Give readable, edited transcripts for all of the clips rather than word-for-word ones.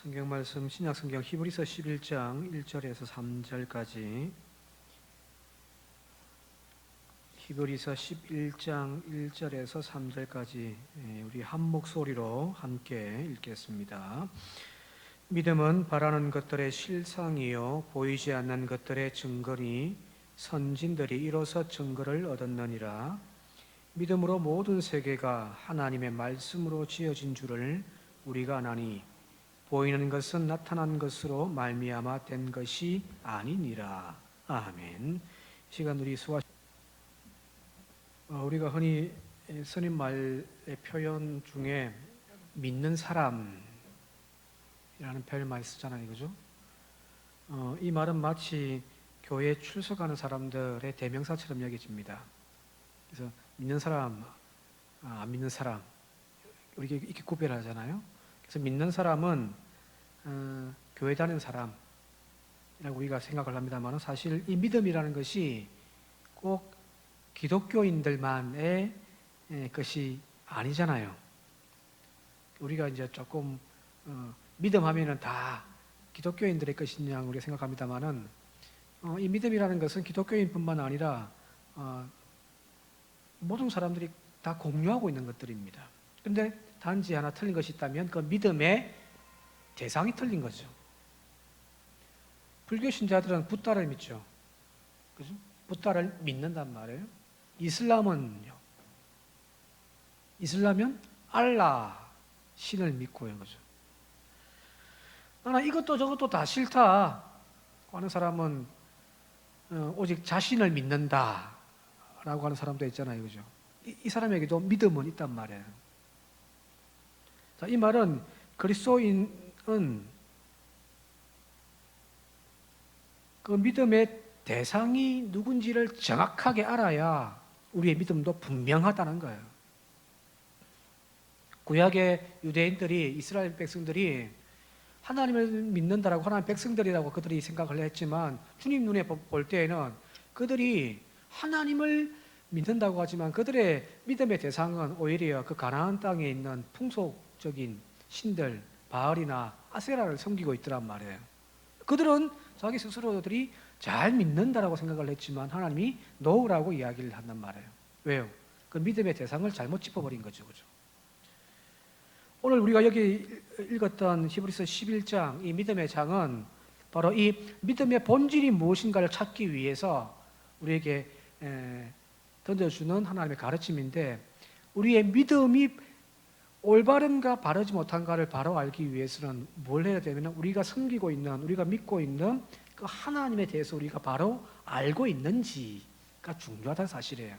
성경 말씀 신약 성경 히브리서 11장 1절에서 3절까지 히브리서 11장 1절에서 3절까지 우리 한 목소리로 함께 읽겠습니다. 믿음은 바라는 것들의 실상이요 보이지 않는 것들의 증거니 선진들이 이로써 증거를 얻었느니라. 믿음으로 모든 세계가 하나님의 말씀으로 지어진 줄을 우리가 아나니 보이는 것은 나타난 것으로 말미암아 된 것이 아니니라. 아멘. 시간 우리 우리가 흔히 쓰는 말의 표현 중에 믿는 사람이라는 표현을 많이 쓰잖아요, 그죠? 이 말은 마치 교회에 출석하는 사람들의 대명사처럼 여겨집니다. 그래서 믿는 사람, 안 믿는 사람 우리가 이렇게 구별하잖아요. 그래서 믿는 사람은 교회 다니는 사람이라고 우리가 생각을 합니다만 사실 이 믿음이라는 것이 꼭 기독교인들만의 것이 아니잖아요. 우리가 이제 조금 믿음하면은 다 기독교인들의 것이냐 우리가 생각합니다만은 이 믿음이라는 것은 기독교인뿐만 아니라 모든 사람들이 다 공유하고 있는 것들입니다. 그런데 단지 하나 틀린 것이 있다면 그 믿음의 대상이 틀린 거죠. 불교 신자들은 붓다를 믿죠. 그죠? 붓다를 믿는단 말이에요. 이슬람은요. 이슬람은 알라 신을 믿고요. 그죠? 나는 이것도 저것도 다 싫다 하는 사람은 오직 자신을 믿는다 라고 하는 사람도 있잖아요. 그죠? 이 사람에게도 믿음은 있단 말이에요. 자, 이 말은 그리스도인은 그 믿음의 대상이 누군지를 정확하게 알아야 우리의 믿음도 분명하다는 거예요. 구약의 유대인들이, 이스라엘 백성들이 하나님을 믿는다라고 하나님 백성들이라고 그들이 생각을 했지만 주님 눈에 볼 때에는 그들이 하나님을 믿는다고 하지만 그들의 믿음의 대상은 오히려 그 가나안 땅에 있는 풍속적인 신들 바알이나 아세라를 섬기고 있더란 말이에요. 그들은 자기 스스로들이 잘 믿는다라고 생각을 했지만 하나님이 노라고 이야기를 한단 말이에요. 왜요? 그 믿음의 대상을 잘못 짚어버린 거죠. 그죠? 오늘 우리가 여기 읽었던 히브리서 11장 이 믿음의 장은 바로 이 믿음의 본질이 무엇인가를 찾기 위해서 우리에게 던져주는 하나님의 가르침인데 우리의 믿음이 올바른가 바르지 못한가를 바로 알기 위해서는 뭘 해야 되면 우리가 섬기고 있는 우리가 믿고 있는 그 하나님에 대해서 우리가 바로 알고 있는지가 중요하다는 사실이에요.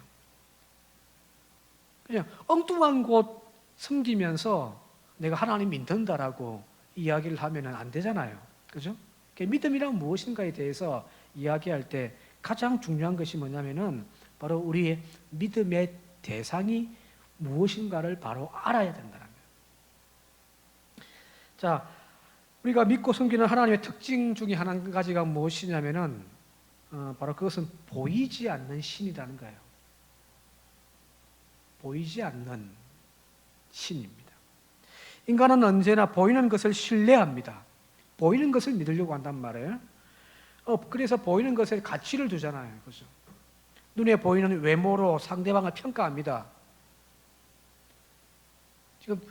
그냥 엉뚱한 곳 섬기면서 내가 하나님 믿는다라고 이야기를 하면 안 되잖아요. 그죠? 믿음이란 무엇인가에 대해서 이야기할 때 가장 중요한 것이 뭐냐면은 바로 우리의 믿음의 대상이 무엇인가를 바로 알아야 된다는 거예요. 자, 우리가 믿고 섬기는 하나님의 특징 중에 한 가지가 무엇이냐면은 바로 그것은 보이지 않는 신이라는 거예요. 보이지 않는 신입니다. 인간은 언제나 보이는 것을 신뢰합니다. 보이는 것을 믿으려고 한단 말이에요. 그래서 보이는 것에 가치를 두잖아요. 그죠? 눈에 보이는 외모로 상대방을 평가합니다. 지금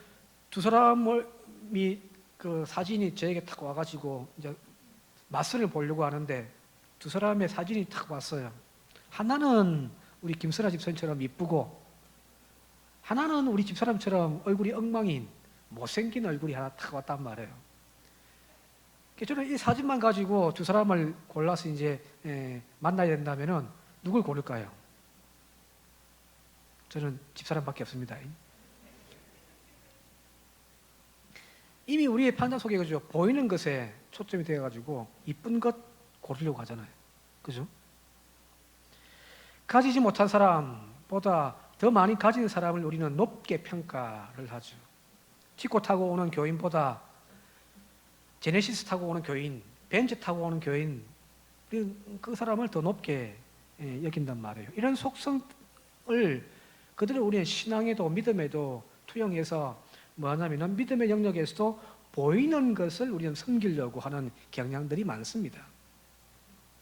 두 사람이 그 사진이 저에게 탁 와가지고 이제 맞선을 보려고 하는데 두 사람의 사진이 탁 왔어요. 하나는 우리 김선아 집사님처럼 이쁘고 하나는 우리 집사람처럼 얼굴이 엉망인 못생긴 얼굴이 하나 탁 왔단 말이에요. 저는 이 사진만 가지고 두 사람을 골라서 이제 만나야 된다면은 누굴 고를까요? 저는 집사람밖에 없습니다. 이미 우리의 판단 속에 그죠? 보이는 것에 초점이 되어가지고 이쁜 것 고르려고 하잖아요. 그죠? 가지지 못한 사람보다 더 많이 가진 사람을 우리는 높게 평가를 하죠. 티코 타고 오는 교인보다 제네시스 타고 오는 교인, 벤츠 타고 오는 교인, 그 사람을 더 높게 여긴단 말이에요. 이런 속성을 그들은 우리의 신앙에도 믿음에도 투영해서 뭐 하냐면은 믿음의 영역에서도 보이는 것을 우리는 섬기려고 하는 경향들이 많습니다.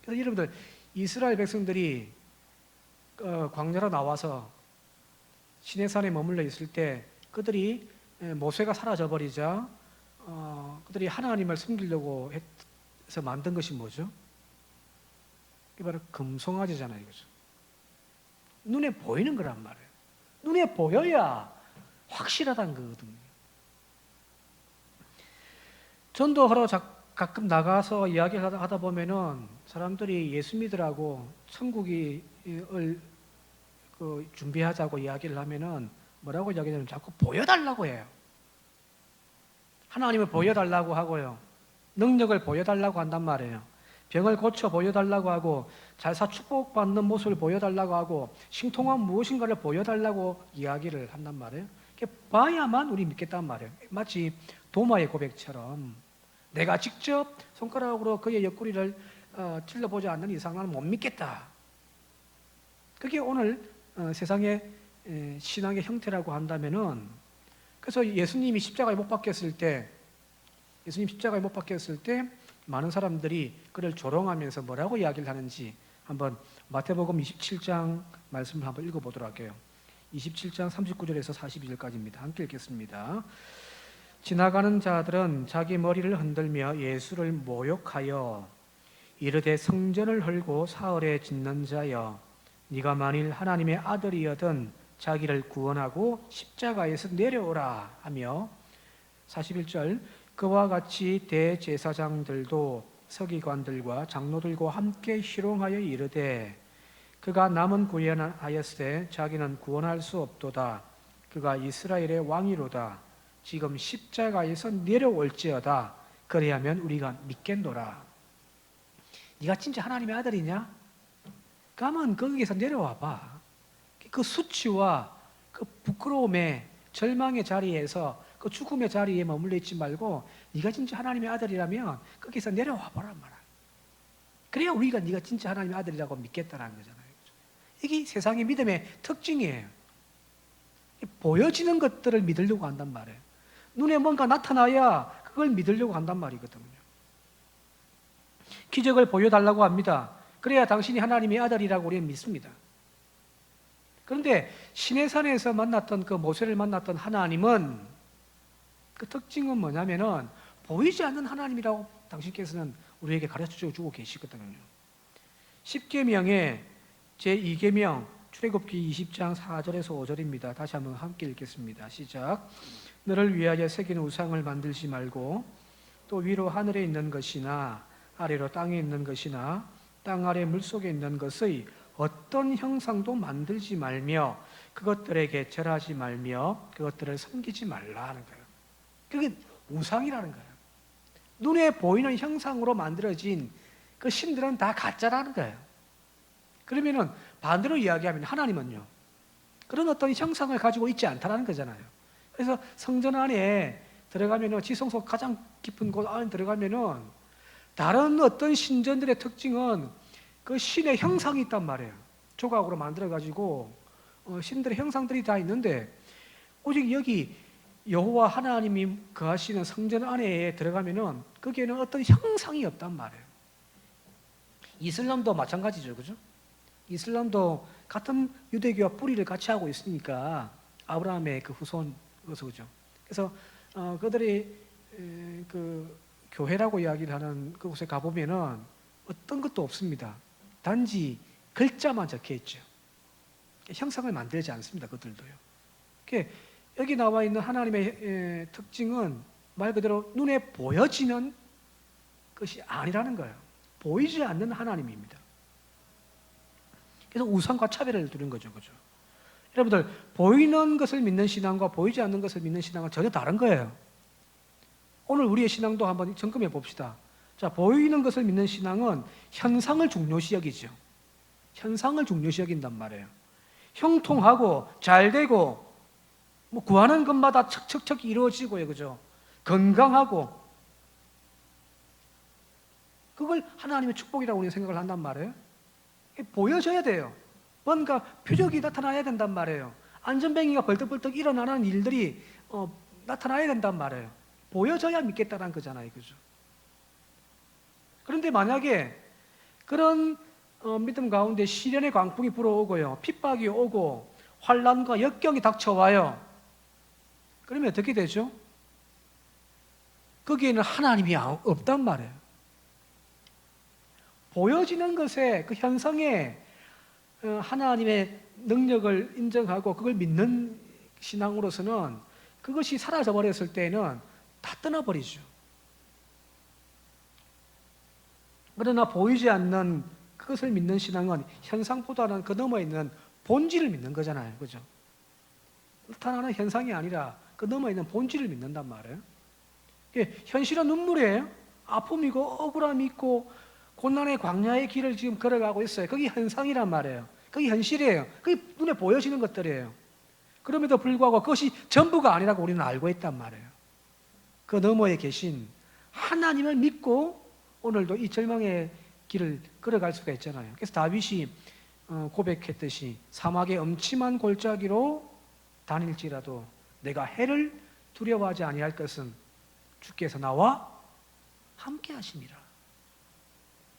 그래서 여러분들, 이스라엘 백성들이 광야로 나와서 시내산에 머물러 있을 때 그들이 모세가 사라져 버리자 그들이 하나님을 섬기려고 해서 만든 것이 뭐죠? 이게 바로 금송아지잖아요, 이거죠. 눈에 보이는 거란 말이에요. 눈에 보여야 확실하다는 거거든요. 전도하러 가끔 나가서 이야기를 하다 보면은 사람들이 예수 믿으라고 천국을 준비하자고 이야기를 하면은 뭐라고 이야기하냐면 자꾸 보여달라고 해요. 하나님을 보여달라고 하고요. 능력을 보여달라고 한단 말이에요. 병을 고쳐 보여달라고 하고 잘사 축복받는 모습을 보여달라고 하고 신통한 무엇인가를 보여달라고 이야기를 한단 말이에요. 봐야만 우리 믿겠단 말이에요. 마치 도마의 고백처럼 내가 직접 손가락으로 그의 옆구리를 찔러보지 않는 이상 나는 못 믿겠다. 그게 오늘 세상의 신앙의 형태라고 한다면은, 그래서 예수님이 십자가에 못 박혔을 때 많은 사람들이 그를 조롱하면서 뭐라고 이야기를 하는지 한번 마태복음 27장 말씀을 한번 읽어보도록 할게요. 27장 39절에서 42절까지입니다. 함께 읽겠습니다. 지나가는 자들은 자기 머리를 흔들며 예수를 모욕하여 이르되 성전을 헐고 사흘에 짓는 자여, 네가 만일 하나님의 아들이여든 자기를 구원하고 십자가에서 내려오라 하며, 41절, 그와 같이 대제사장들도 서기관들과 장로들과 함께 희롱하여 이르되 그가 남은 구원하였으되 자기는 구원할 수 없도다. 그가 이스라엘의 왕이로다. 지금 십자가에서 내려올지어다. 그리하면 우리가 믿겠노라. 네가 진짜 하나님의 아들이냐? 가면 거기에서 내려와 봐. 그 수치와 그 부끄러움의 절망의 자리에서, 그 죽음의 자리에 머물러 있지 말고 네가 진짜 하나님의 아들이라면 거기서 내려와 보란 말이야. 그래야 우리가 네가 진짜 하나님의 아들이라고 믿겠다라는 거잖아요. 이게 세상의 믿음의 특징이에요. 보여지는 것들을 믿으려고 한단 말이에요. 눈에 뭔가 나타나야 그걸 믿으려고 한단 말이거든요. 기적을 보여달라고 합니다. 그래야 당신이 하나님의 아들이라고 우리는 믿습니다. 그런데 시내산에서 만났던 그 모세를 만났던 하나님은, 그 특징은 뭐냐면은 보이지 않는 하나님이라고 당신께서는 우리에게 가르쳐주고 계시거든요. 10계명의 제2계명 출애굽기 20장 4절에서 5절입니다. 다시 한번 함께 읽겠습니다. 시작. 너를 위하여 새긴 우상을 만들지 말고 또 위로 하늘에 있는 것이나 아래로 땅에 있는 것이나 땅 아래 물속에 있는 것의 어떤 형상도 만들지 말며 그것들에게 절하지 말며 그것들을 섬기지 말라 하는 거예요. 그게 우상이라는 거예요. 눈에 보이는 형상으로 만들어진 그 신들은 다 가짜라는 거예요. 그러면은 반대로 이야기하면 하나님은요, 그런 어떤 형상을 가지고 있지 않다는 거잖아요. 그래서 성전 안에 들어가면은, 지성소 가장 깊은 곳 안에 들어가면은 다른 어떤 신전들의 특징은 그 신의 형상이 있단 말이에요. 조각으로 만들어가지고 신들의 형상들이 다 있는데, 오직 여기 여호와 하나님이 거하시는 성전 안에 들어가면은 거기에는 어떤 형상이 없단 말이에요. 이슬람도 마찬가지죠, 그죠? 이슬람도 같은 유대교와 뿌리를 같이 하고 있으니까 아브라함의 그 후손, 그죠? 그래서 그들이 그 교회라고 이야기를 하는 그곳에 가보면은 어떤 것도 없습니다. 단지 글자만 적혀 있죠. 형상을 만들지 않습니다, 그들도요. 여기 나와 있는 하나님의 특징은 말 그대로 눈에 보여지는 것이 아니라는 거예요. 보이지 않는 하나님입니다. 그래서 우상과 차별을 두는 거죠, 그죠? 여러분들, 보이는 것을 믿는 신앙과 보이지 않는 것을 믿는 신앙은 전혀 다른 거예요. 오늘 우리의 신앙도 한번 점검해 봅시다. 자, 보이는 것을 믿는 신앙은 현상을 중요시 여기죠. 현상을 중요시 여긴단 말이에요. 형통하고 잘 되고 뭐 구하는 것마다 척척척 이루어지고요, 그죠? 건강하고, 그걸 하나님의 축복이라고 우리는 생각을 한단 말이에요. 보여져야 돼요. 뭔가 표적이 나타나야 된단 말이에요. 안전뱅이가 벌떡벌떡 일어나는 일들이 나타나야 된단 말이에요. 보여져야 믿겠다는 거잖아요. 그죠? 그런데 만약에 그런 믿음 가운데 시련의 광풍이 불어오고요, 핍박이 오고 환난과 역경이 닥쳐와요. 그러면 어떻게 되죠? 거기에는 하나님이 없단 말이에요. 보여지는 것에, 그 현상에 하나님의 능력을 인정하고 그걸 믿는 신앙으로서는 그것이 사라져 버렸을 때는 다 떠나버리죠. 그러나 보이지 않는 그것을 믿는 신앙은 현상보다는 그 너머에 있는 본질을 믿는 거잖아요. 그죠? 나타나는 현상이 아니라 그 너머에 있는 본질을 믿는단 말이에요. 현실은 눈물이에요. 아픔이고 억울함이 있고 고난의 광야의 길을 지금 걸어가고 있어요. 그게 현상이란 말이에요. 그게 현실이에요. 그게 눈에 보여지는 것들이에요. 그럼에도 불구하고 그것이 전부가 아니라고 우리는 알고 있단 말이에요. 그 너머에 계신 하나님을 믿고 오늘도 이 절망의 길을 걸어갈 수가 있잖아요. 그래서 다윗이 고백했듯이 사막의 음침한 골짜기로 다닐지라도 내가 해를 두려워하지 아니할 것은 주께서 나와 함께 하심이라.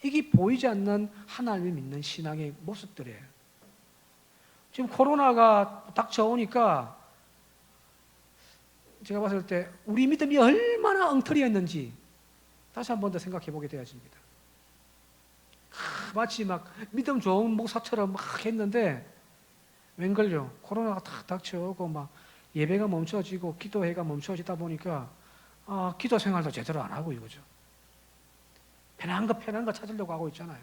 이게 보이지 않는 하나님을 믿는 신앙의 모습들이에요. 지금 코로나가 닥쳐오니까 제가 봤을 때 우리 믿음이 얼마나 엉터리였는지 다시 한 번 더 생각해 보게 되어집니다. 마치 막 믿음 좋은 목사처럼 막 했는데 웬걸요? 코로나가 탁 닥쳐오고 막 예배가 멈춰지고 기도회가 멈춰지다 보니까 기도 생활도 제대로 안 하고 이거죠. 편한 거 찾으려고 하고 있잖아요.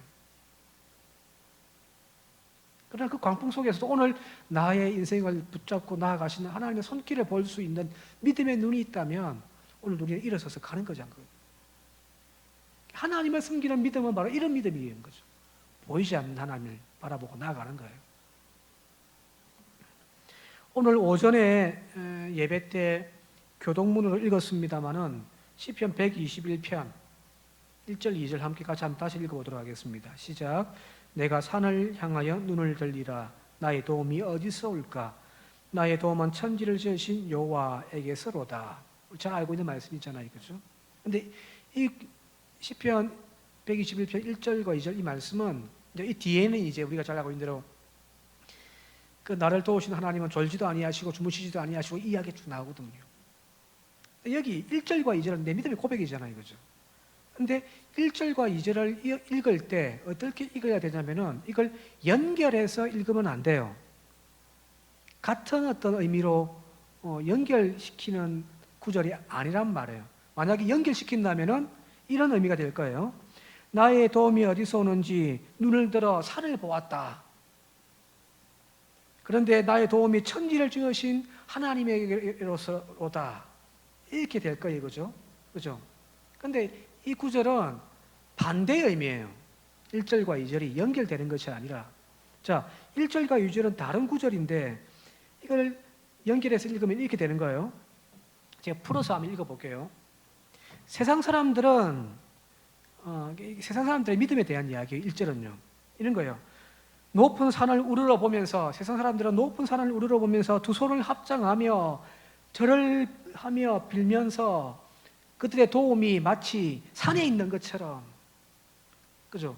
그러나 그 광풍 속에서도 오늘 나의 인생을 붙잡고 나아가시는 하나님의 손길을 볼 수 있는 믿음의 눈이 있다면 오늘 우리는 일어서서 가는 거죠. 하나님을 섬기는 믿음은 바로 이런 믿음인 거죠. 보이지 않는 하나님을 바라보고 나아가는 거예요. 오늘 오전에 예배 때 교동문으로 읽었습니다마는 시편 121편 1절 2절 함께 같이 한번 다시 읽어보도록 하겠습니다. 시작. 내가 산을 향하여 눈을 들리라. 나의 도움이 어디서 올까? 나의 도움은 천지를 지으신 여호와에게서로다. 잘 알고 있는 말씀이잖아요, 그죠? 근데 이 시편 121편 1절과 2절 이 말씀은 이 뒤에는 이제 우리가 잘 알고 있는 대로 그 나를 도우신 하나님은 졸지도 아니하시고 주무시지도 아니하시고 이 이야기 쭉 나오거든요. 여기 1절과 2절은 내 믿음의 고백이잖아요, 그죠? 근데 1절과 2절을 읽을 때 어떻게 읽어야 되냐면은 이걸 연결해서 읽으면 안 돼요. 같은 어떤 의미로 연결시키는 구절이 아니란 말이에요. 만약에 연결시킨다면은 이런 의미가 될 거예요. 나의 도움이 어디서 오는지 눈을 들어 산을 보았다. 그런데 나의 도움이 천지를 지으신 하나님에게로서로다. 이렇게 될 거예요, 그죠? 그죠? 근데 이 구절은 반대의 의미예요. 1절과 2절이 연결되는 것이 아니라, 자, 1절과 2절은 다른 구절인데 이걸 연결해서 읽으면 이렇게 되는 거예요. 제가 풀어서 한번 읽어볼게요. 세상 사람들의 믿음에 대한 이야기예요. 1절은요. 이런 거예요. 높은 산을 우러러 보면서, 세상 사람들은 높은 산을 우러러 보면서 두 손을 합장하며 절을 하며 빌면서 그들의 도움이 마치 산에 있는 것처럼, 그죠?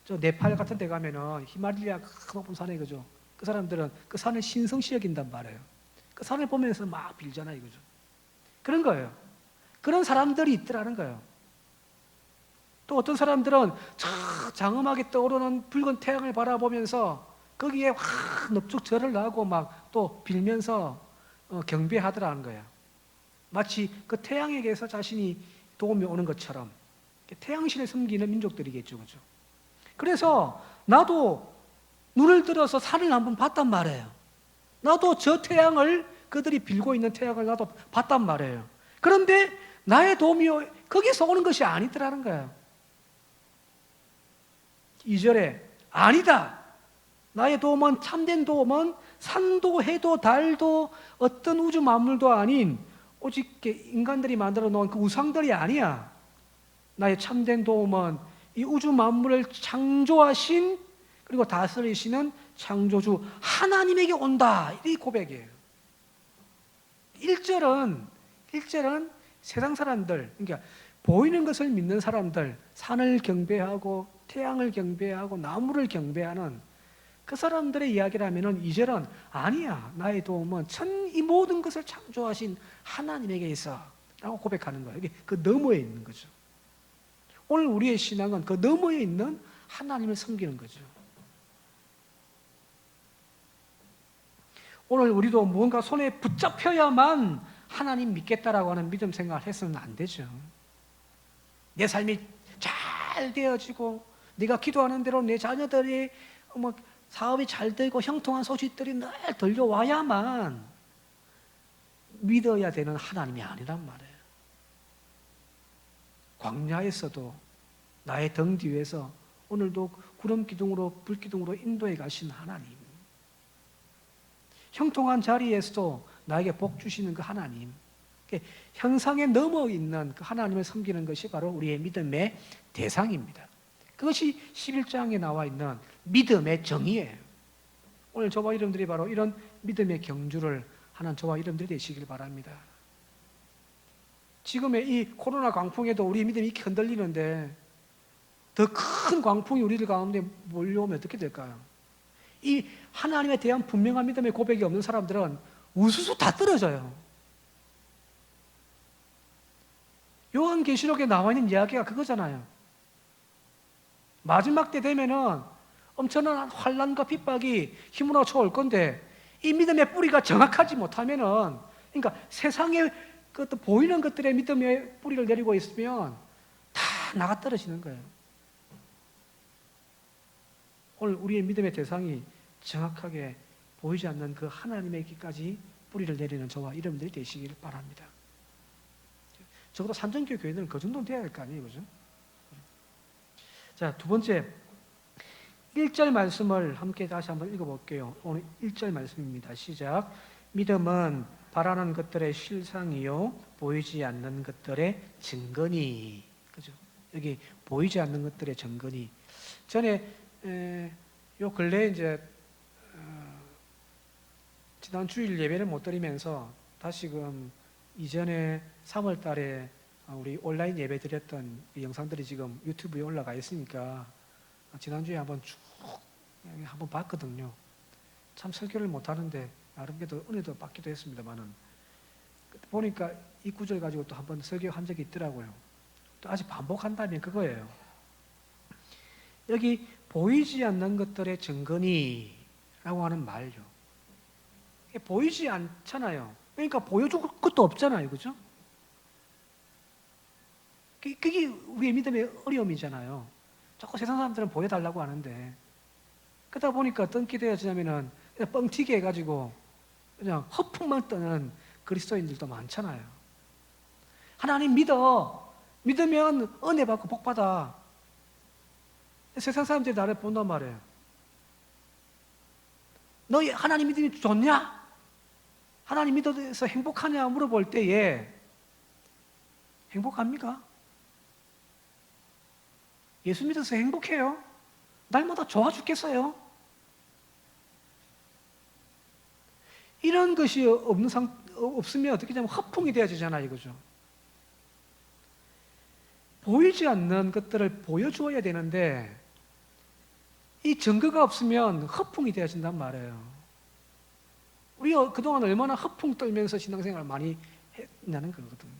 저 네팔 같은 데 가면은 히말라야 높은 산에, 그죠? 그 사람들은 그 산을 신성시 여긴단 말이에요. 그 산을 보면서 막 빌잖아요, 그죠? 그런 거예요. 그런 사람들이 있더라는 거예요. 또 어떤 사람들은 장엄하게 떠오르는 붉은 태양을 바라보면서 거기에 확 넙죽 절을 하고 막 또 빌면서 경배하더라는 거예요. 마치 그 태양에게서 자신이 도움이 오는 것처럼 태양신을 섬기는 민족들이겠죠, 그죠? 그래서 나도 눈을 들어서 산을 한번 봤단 말이에요. 나도 저 태양을, 그들이 빌고 있는 태양을 나도 봤단 말이에요. 그런데 나의 도움이 거기서 오는 것이 아니더라는 거예요. 2절에 아니다. 나의 도움은, 참된 도움은 산도 해도 달도 어떤 우주 만물도 아닌 오직 인간들이 만들어 놓은 그 우상들이 아니야. 나의 참된 도움은 이 우주 만물을 창조하신 그리고 다스리시는 창조주 하나님에게 온다. 이 고백이에요. 1절은 세상 사람들, 그러니까 보이는 것을 믿는 사람들, 산을 경배하고 태양을 경배하고 나무를 경배하는 그 사람들의 이야기라면은 이제는 아니야. 나의 도움은 이 모든 것을 창조하신 하나님에게 있어라고 고백하는 거예요. 이게 그 너머에 있는 거죠. 오늘 우리의 신앙은 그 너머에 있는 하나님을 섬기는 거죠. 오늘 우리도 무언가 손에 붙잡혀야만 하나님 믿겠다라고 하는 믿음 생각을 해서는 안 되죠. 내 삶이 잘 되어지고 네가 기도하는 대로 내 자녀들이 사업이 잘 되고 형통한 소식들이 늘 들려와야만 믿어야 되는 하나님이 아니란 말이에요. 광야에서도 나의 등 뒤에서 오늘도 구름 기둥으로 불 기둥으로 인도해 가신 하나님, 형통한 자리에서도 나에게 복 주시는 그 하나님, 형상에 넘어 있는 그 하나님을 섬기는 것이 바로 우리의 믿음의 대상입니다. 그것이 11장에 나와 있는 믿음의 정의예요. 오늘 저와 여러분들이 바로 이런 믿음의 경주를 하는 저와 여러분들이 되시길 바랍니다. 지금의 이 코로나 광풍에도 우리 믿음이 이렇게 흔들리는데 더 큰 광풍이 우리들 가운데 몰려오면 어떻게 될까요? 이 하나님에 대한 분명한 믿음의 고백이 없는 사람들은 우수수 다 떨어져요. 요한계시록에 나와 있는 이야기가 그거잖아요. 마지막 때 되면은 엄청난 환난과 핍박이 힘으로 쳐올 건데 이 믿음의 뿌리가 정확하지 못하면은, 그러니까 세상에 그것도 보이는 것들의 믿음의 뿌리를 내리고 있으면 다 나가 떨어지는 거예요. 오늘 우리의 믿음의 대상이 정확하게 보이지 않는 그 하나님에게까지 뿌리를 내리는 저와 여러분들이 되시길 바랍니다. 적어도 산정교 교회들은 그 정도는 돼야 될 거 아니에요, 그죠? 자, 두 번째 1절 말씀을 함께 다시 한번 읽어볼게요. 오늘 1절 말씀입니다. 시작. 믿음은 바라는 것들의 실상이요 보이지 않는 것들의 증거니. 그죠? 여기 보이지 않는 것들의 증거니. 전에 요 근래 이제 지난 주일 예배를 못 드리면서 다시금 이전에 3월 달에 우리 온라인 예배 드렸던 영상들이 지금 유튜브에 올라가 있으니까 지난주에 한번 쭉 한번 봤거든요. 참 설교를 못하는데 나름대로 은혜도 받기도 했습니다만은 보니까 이 구절 가지고 또 한번 설교한 적이 있더라고요. 또 아직 반복한다면 그거예요. 여기 보이지 않는 것들의 증거니 라고 하는 말요. 보이지 않잖아요. 그러니까 보여줄 것도 없잖아요. 그죠? 그게 우리의 믿음의 어려움이잖아요. 자꾸 세상 사람들은 보여달라고 하는데 그러다 보니까 어떤 게 되어지냐면은 그냥 뻥튀기 해가지고 그냥 허풍만 떠는 그리스도인들도 많잖아요. 하나님 믿어. 믿으면 은혜 받고 복 받아. 세상 사람들이 나를 본단 말이에요. 너 하나님 믿음이 좋냐? 하나님 믿어서 행복하냐 물어볼 때에 행복합니까? 예수 믿어서 행복해요? 날마다 좋아 죽겠어요? 이런 것이 없으면 어떻게 되면 허풍이 되어지잖아요. 이거죠. 보이지 않는 것들을 보여주어야 되는데 이 증거가 없으면 허풍이 되어진단 말이에요. 우리가 그동안 얼마나 허풍 떨면서 신앙생활을 많이 했냐는 거거든요.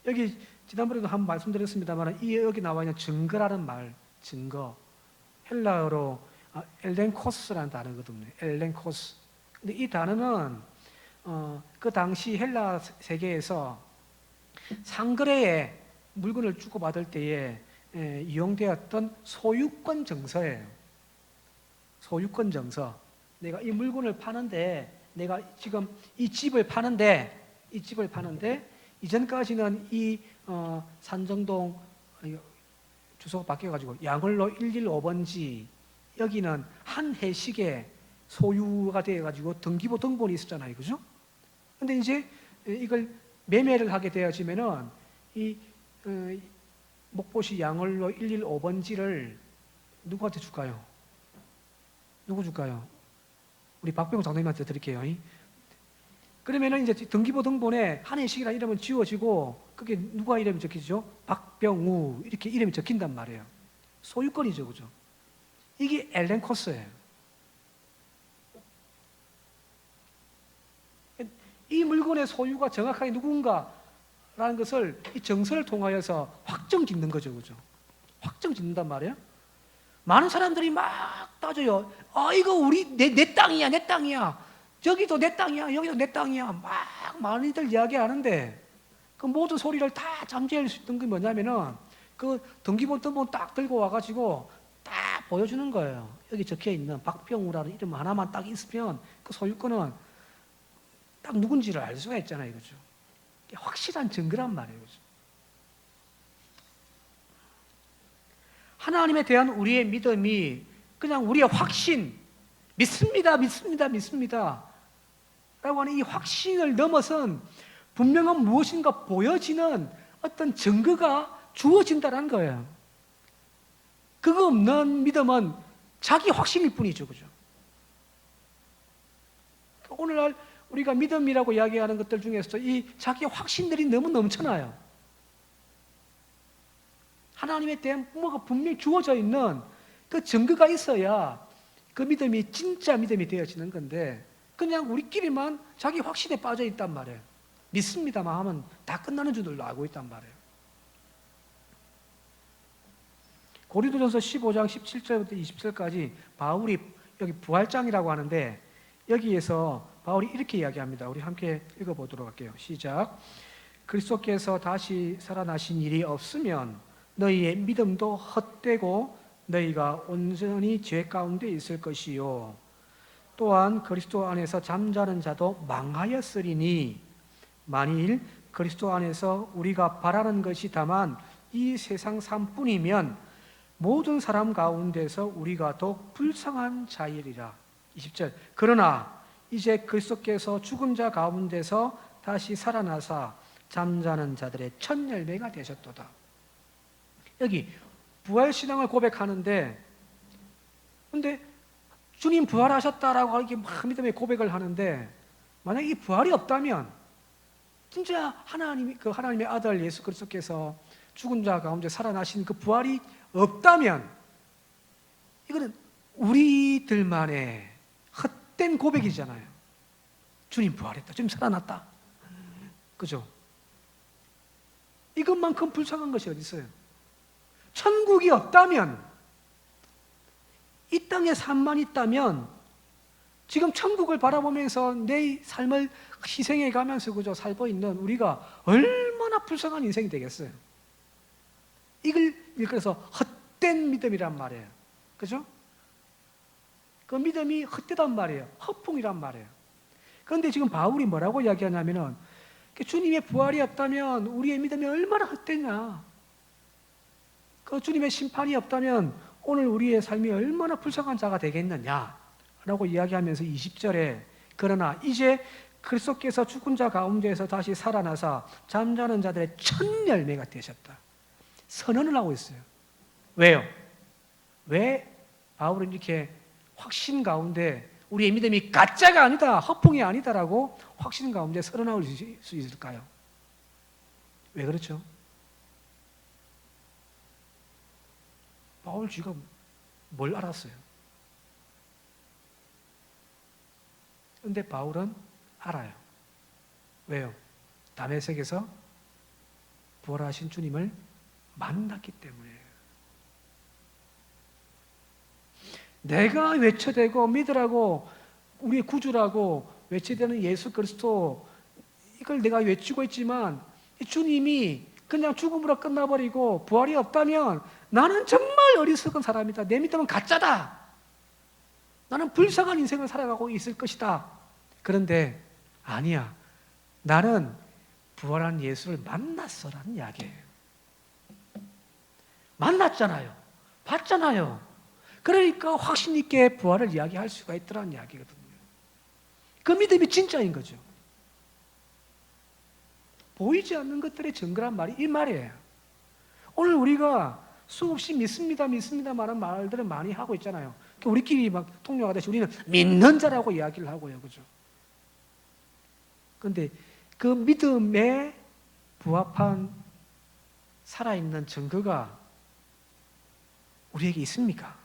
여기 지난번에도 한번 말씀드렸습니다만 여기 나와 있는 증거라는 말, 증거 헬라어로 엘렌코스라는 단어거든요. 엘렌코스. 근데 이 단어는 그 당시 헬라 세계에서 상거래에 물건을 주고받을 때에 이용되었던 소유권 정서예요. 소유권 정서. 내가 이 물건을 파는데, 내가 지금 이 집을 파는데 이전까지는 이 산정동 주소가 바뀌어가지고 양을로 115번지 여기는 한 해식에 소유가 되어가지고 등기부 등본이 있었잖아요, 그죠? 근데 이제 이걸 매매를 하게 되어지면은 이 목포시 양을로 115번지를 누구한테 줄까요? 누구 줄까요? 우리 박병호 장로님한테 드릴게요. 그러면은 이제 등기부 등본에 한혜식이라는 이름은 지워지고 그게 누가 이름이 적히죠? 박병우 이렇게 이름이 적힌단 말이에요. 소유권이죠, 그죠? 이게 엘렌 코스예요. 이 물건의 소유가 정확하게 누군가라는 것을 이 정서를 통하여서 확정짓는 거죠, 그죠? 확정짓는단 말이에요. 많은 사람들이 막 따져요. 이거 내 땅이야, 내 땅이야. 저기도 내 땅이야, 여기도 내 땅이야. 막 많이들 이야기하는데 그 모든 소리를 다 잠재울 수 있던 게 뭐냐면은 그 등기부 등본 딱 들고 와가지고 딱 보여주는 거예요. 여기 적혀 있는 박병우라는 이름 하나만 딱 있으면 그 소유권은 딱 누군지를 알 수가 있잖아요, 그죠? 확실한 증거란 말이에요, 그죠? 하나님에 대한 우리의 믿음이 그냥 우리의 확신, 믿습니다, 믿습니다, 믿습니다 라고 하는 이 확신을 넘어선 분명한 무엇인가 보여지는 어떤 증거가 주어진다는 거예요. 그거 없는 믿음은 자기 확신일 뿐이죠, 그죠? 오늘날 우리가 믿음이라고 이야기하는 것들 중에서도 이 자기 확신들이 너무 넘쳐나요. 하나님에 대한 뭐가 분명히 주어져 있는 그 증거가 있어야 그 믿음이 진짜 믿음이 되어지는 건데 그냥 우리끼리만 자기 확신에 빠져 있단 말이에요. 믿습니다만 하면 다 끝나는 줄도 알고 있단 말이에요. 고린도전서 15장 17절부터 20절까지 바울이 여기 부활장이라고 하는데 여기에서 바울이 이렇게 이야기합니다. 우리 함께 읽어보도록 할게요. 시작. 그리스도께서 다시 살아나신 일이 없으면 너희의 믿음도 헛되고 너희가 온전히 죄 가운데 있을 것이요. 또한 그리스도 안에서 잠자는 자도 망하였으리니 만일 그리스도 안에서 우리가 바라는 것이 다만 이 세상 삶뿐이면 모든 사람 가운데서 우리가 더욱 불쌍한 자이리라. 20절. 그러나 이제 그리스도께서 죽은 자 가운데서 다시 살아나사 잠자는 자들의 첫 열매가 되셨도다. 여기 부활신앙을 고백하는데 근데 주님 부활하셨다라고 이렇게 막 믿음의 고백을 하는데 만약 이 부활이 없다면 진짜 하나님의 아들 예수 그리스도께서 죽은 자 가운데 살아나신 그 부활이 없다면 이거는 우리들만의 헛된 고백이잖아요. 주님 부활했다. 주님 살아났다. 그죠? 이것만큼 불쌍한 것이 어디 있어요? 천국이 없다면 이 땅에 삶만 있다면 지금 천국을 바라보면서 내 삶을 희생해 가면서 그저 살고 있는 우리가 얼마나 불쌍한 인생이 되겠어요. 이걸 그래서 헛된 믿음이란 말이에요. 그죠? 그 믿음이 헛되단 말이에요. 허풍이란 말이에요. 그런데 지금 바울이 뭐라고 이야기하냐면은 주님의 부활이 없다면 우리의 믿음이 얼마나 헛되냐. 그 주님의 심판이 없다면 오늘 우리의 삶이 얼마나 불쌍한 자가 되겠느냐라고 이야기하면서 20절에 그러나 이제 그리스도께서 죽은 자 가운데에서 다시 살아나사 잠자는 자들의 첫 열매가 되셨다. 선언을 하고 있어요. 왜요? 왜 바울은 이렇게 확신 가운데 우리의 믿음이 가짜가 아니다, 허풍이 아니다라고 확신 가운데 선언할 수 있을까요? 왜 그렇죠? 바울 쥐가 뭘 알았어요? 그런데 바울은 알아요. 왜요? 다메섹에서 부활하신 주님을 만났기 때문에. 내가 외쳐대고 믿으라고 우리의 구주라고 외쳐대는 예수 그리스도 이걸 내가 외치고 있지만 주님이 그냥 죽음으로 끝나버리고 부활이 없다면 나는 정말 어리석은 사람이다. 내 믿음은 가짜다. 나는 불쌍한 인생을 살아가고 있을 것이다. 그런데 아니야. 나는 부활한 예수를 만났어라는 이야기예요. 만났잖아요. 봤잖아요. 그러니까 확신 있게 부활을 이야기할 수가 있더라는 이야기거든요. 그 믿음이 진짜인 거죠. 보이지 않는 것들의 증거란 말이 이 말이에요. 오늘 우리가 수없이 믿습니다, 믿습니다 말한 말들을 많이 하고 있잖아요. 우리끼리 막 통역하듯이 우리는 믿는 자라고 이야기를 하고요. 그죠? 그런데 그 믿음에 부합한 살아있는 증거가 우리에게 있습니까?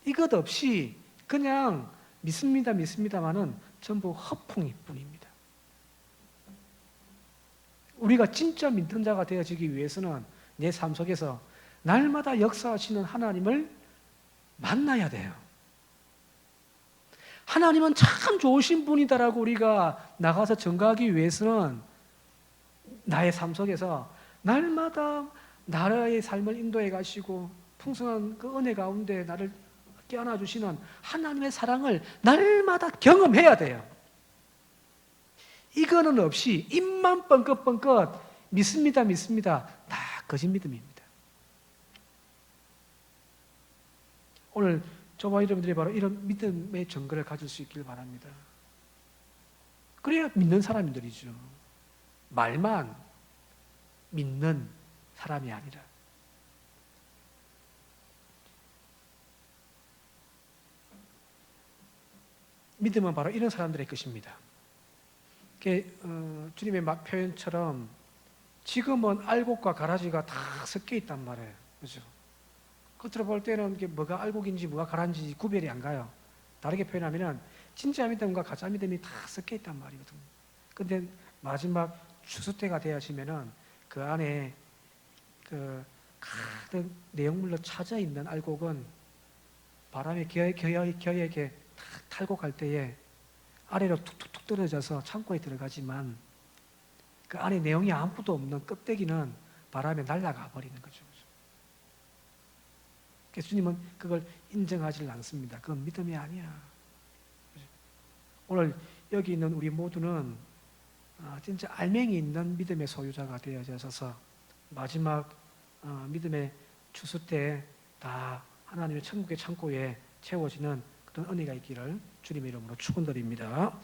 이것 없이 그냥 믿습니다만은 전부 허풍일 뿐입니다. 우리가 진짜 믿는 자가 되어지기 위해서는 내 삶 속에서 날마다 역사하시는 하나님을 만나야 돼요. 하나님은 참 좋으신 분이다라고 우리가 나가서 증거하기 위해서는 나의 삶 속에서 날마다 나라의 삶을 인도해 가시고 풍성한 그 은혜 가운데 나를 깨어나 주시는 하나님의 사랑을 날마다 경험해야 돼요. 이거는 없이 입만 뻥긋뻥긋 믿습니다 다 거짓 믿음입니다. 오늘 저와 여러분들이 바로 이런 믿음의 증거를 가질 수 있길 바랍니다. 그래야 믿는 사람들이죠. 말만 믿는 사람이 아니라. 믿음은 바로 이런 사람들의 것입니다. 주님의 표현처럼 지금은 알곡과 가라지가 다 섞여 있단 말이에요. 그죠? 겉으로 볼 때는 이게 뭐가 알곡인지 뭐가 가라지인지 구별이 안 가요. 다르게 표현하면 진짜 믿음과 가짜 믿음이 다 섞여 있단 말이거든요. 근데 마지막 추수 때가 되어지면은 그 안에 그 가득 내용물로 차져 있는 알곡은 바람에 겨에게 탈곡할 때에 아래로 툭툭툭 떨어져서 창고에 들어가지만 그 안에 내용이 아무것도 없는 껍데기는 바람에 날아가 버리는 거죠. 그래서 주님은 그걸 인정하지 않습니다. 그건 믿음이 아니야. 오늘 여기 있는 우리 모두는 진짜 알맹이 있는 믿음의 소유자가 되어져서 마지막 믿음의 추수 때 다 하나님의 천국의 창고에 채워지는 그런 은혜가 있기를 주님의 이름으로 축원드립니다.